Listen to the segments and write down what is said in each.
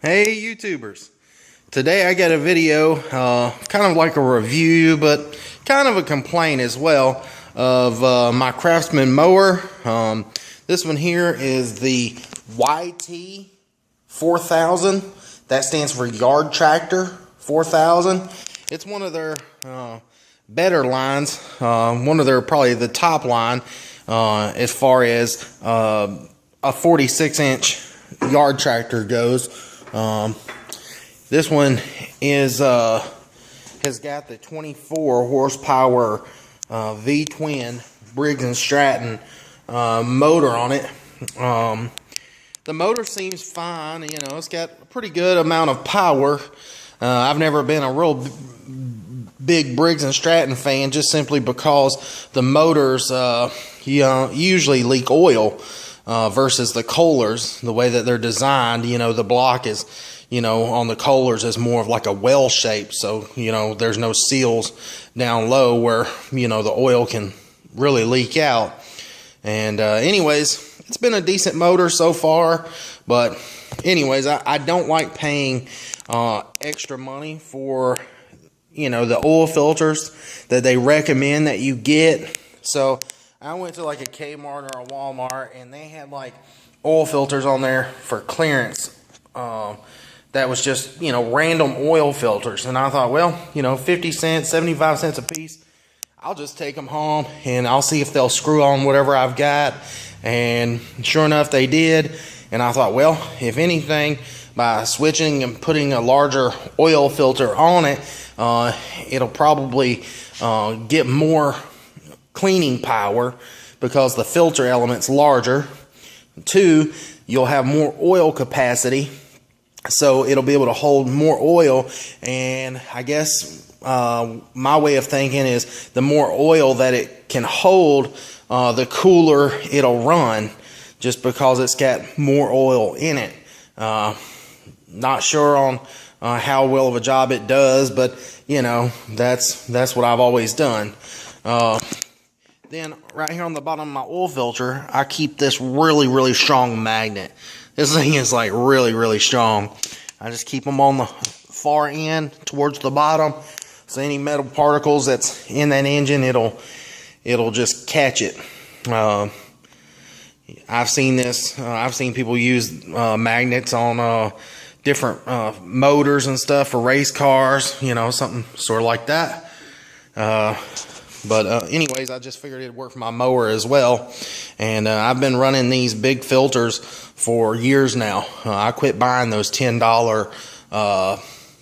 Hey YouTubers, today I got a video, kind of like a review, but kind of a complaint as well, of my Craftsman mower. This one here is the YT 4000. That stands for Yard Tractor 4000. It's one of their better lines, one of their probably the top line as far as a 46-inch yard tractor goes. This one is has got the 24 horsepower V-twin Briggs & Stratton motor on it. The motor seems fine, you know, it's got a pretty good amount of power. I've never been a real big Briggs & Stratton fan, just simply because the motors usually leak oil. Versus the Kohlers, the way that they're designed, you know, the block is, you know, on the Kohlers is more of like a well shape, so, you know, there's no seals down low where, you know, the oil can really leak out. And anyways, it's been a decent motor so far, but anyways, I don't like paying extra money for, you know, the oil filters that they recommend that you get. So I went to like a Kmart or a Walmart, and they had like oil filters on there for clearance. That was just, you know, random oil filters. And I thought, well, you know, 50 cents, 75 cents a piece. I'll just take them home and I'll see if they'll screw on whatever I've got. And sure enough, they did. And I thought, well, if anything, by switching and putting a larger oil filter on it, it'll probably get more cleaning power because the filter element's larger. Two, you'll have more oil capacity, so it'll be able to hold more oil. And I guess my way of thinking is the more oil that it can hold, the cooler it'll run, just because it's got more oil in it. Not sure on how well of a job it does, but you know, that's what I've always done. Then right here on the bottom of my oil filter, I keep this really strong magnet. This thing is like really strong. I just keep them on the far end towards the bottom, so any metal particles that's in that engine, it'll just catch it. I've seen this. I've seen people use magnets on different motors and stuff for race cars. You know, something sort of like that. But anyways, I just figured it'd work for my mower as well. And I've been running these big filters for years now. I quit buying those $10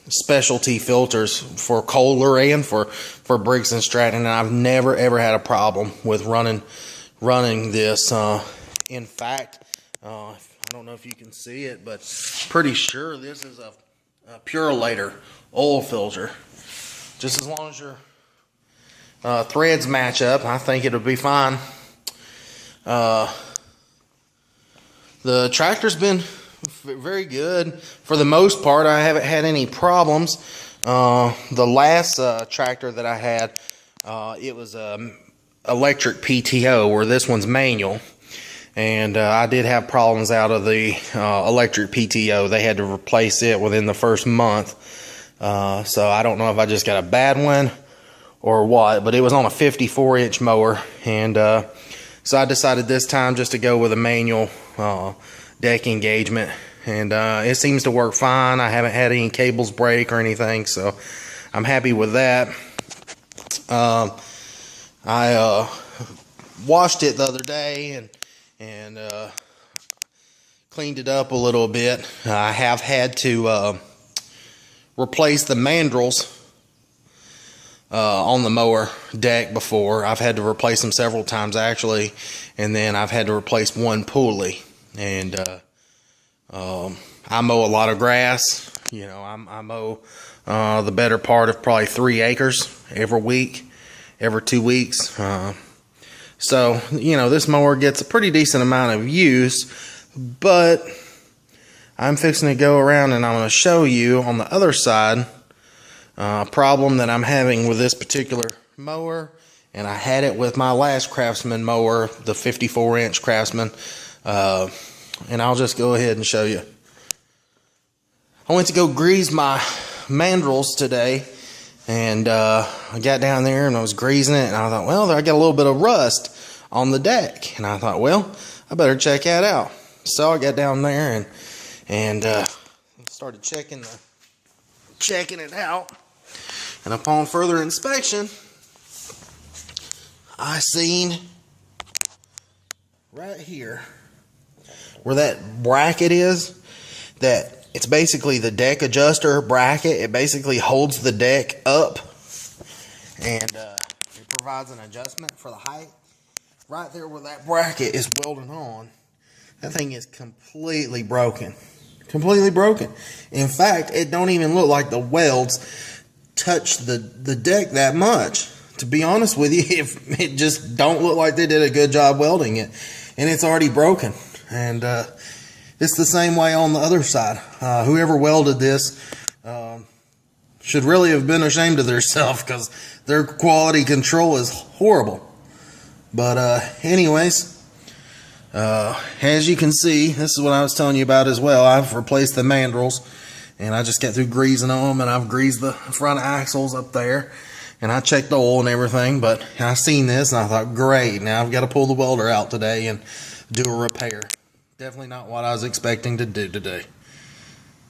specialty filters for Kohler and for Briggs & Stratton, and I've never ever had a problem with running this. In fact, I don't know if you can see it, but pretty sure this is a Purolator oil filter. Just as long as your threads match up, I think it'll be fine. The tractor's been very good for the most part. I haven't had any problems. The last tractor that I had, it was electric PTO, where this one's manual, and I did have problems out of the electric PTO. They had to replace it within the first month. So I don't know if I just got a bad one or what, but it was on a 54-inch mower, and so I decided this time just to go with a manual deck engagement, and it seems to work fine. I haven't had any cables break or anything, so I'm happy with that. I washed it the other day and cleaned it up a little bit. I have had to replace the mandrels on the mower deck before. I've had to replace them several times actually, and then I've had to replace one pulley. And I mow a lot of grass. You know, I mow the better part of probably 3 acres every week, every 2 weeks. So, you know, this mower gets a pretty decent amount of use, but I'm fixing to go around and I'm going to show you on the other side problem that I'm having with this particular mower, and I had it with my last Craftsman mower, the 54-inch Craftsman, and I'll just go ahead and show you. I went to go grease my mandrels today, and I got down there and I was greasing it, and I thought, well, I got a little bit of rust on the deck, and I thought, well, I better check that out. So I got down there and started checking it out, and upon further inspection, I seen right here where that bracket is, that it's basically the deck adjuster bracket. It basically holds the deck up, and it provides an adjustment for the height. Right there where that bracket is welded on, that thing is completely broken. Completely broken. In fact, it don't even look like the welds touch the deck that much. To be honest with you, if it just don't look like they did a good job welding it, and it's already broken. And it's the same way on the other side. Whoever welded this should really have been ashamed of themselves, because their quality control is horrible. But anyways, as you can see, this is what I was telling you about as well. I've replaced the mandrels, and I just got through greasing them, and I've greased the front axles up there, and I checked the oil and everything. But I seen this, and I thought, great, now I've got to pull the welder out today and do a repair. Definitely not what I was expecting to do today.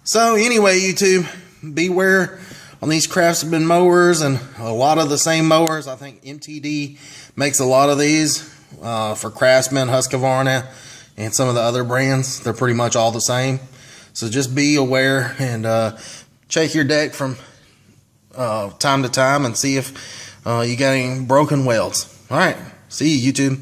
So anyway, YouTube, beware on these Craftsman mowers, and a lot of the same mowers. I think MTD makes a lot of these for Craftsman, Husqvarna, and some of the other brands. They're pretty much all the same. So just be aware, and check your deck from time to time and see if you got any broken welds. All right, see you, YouTube.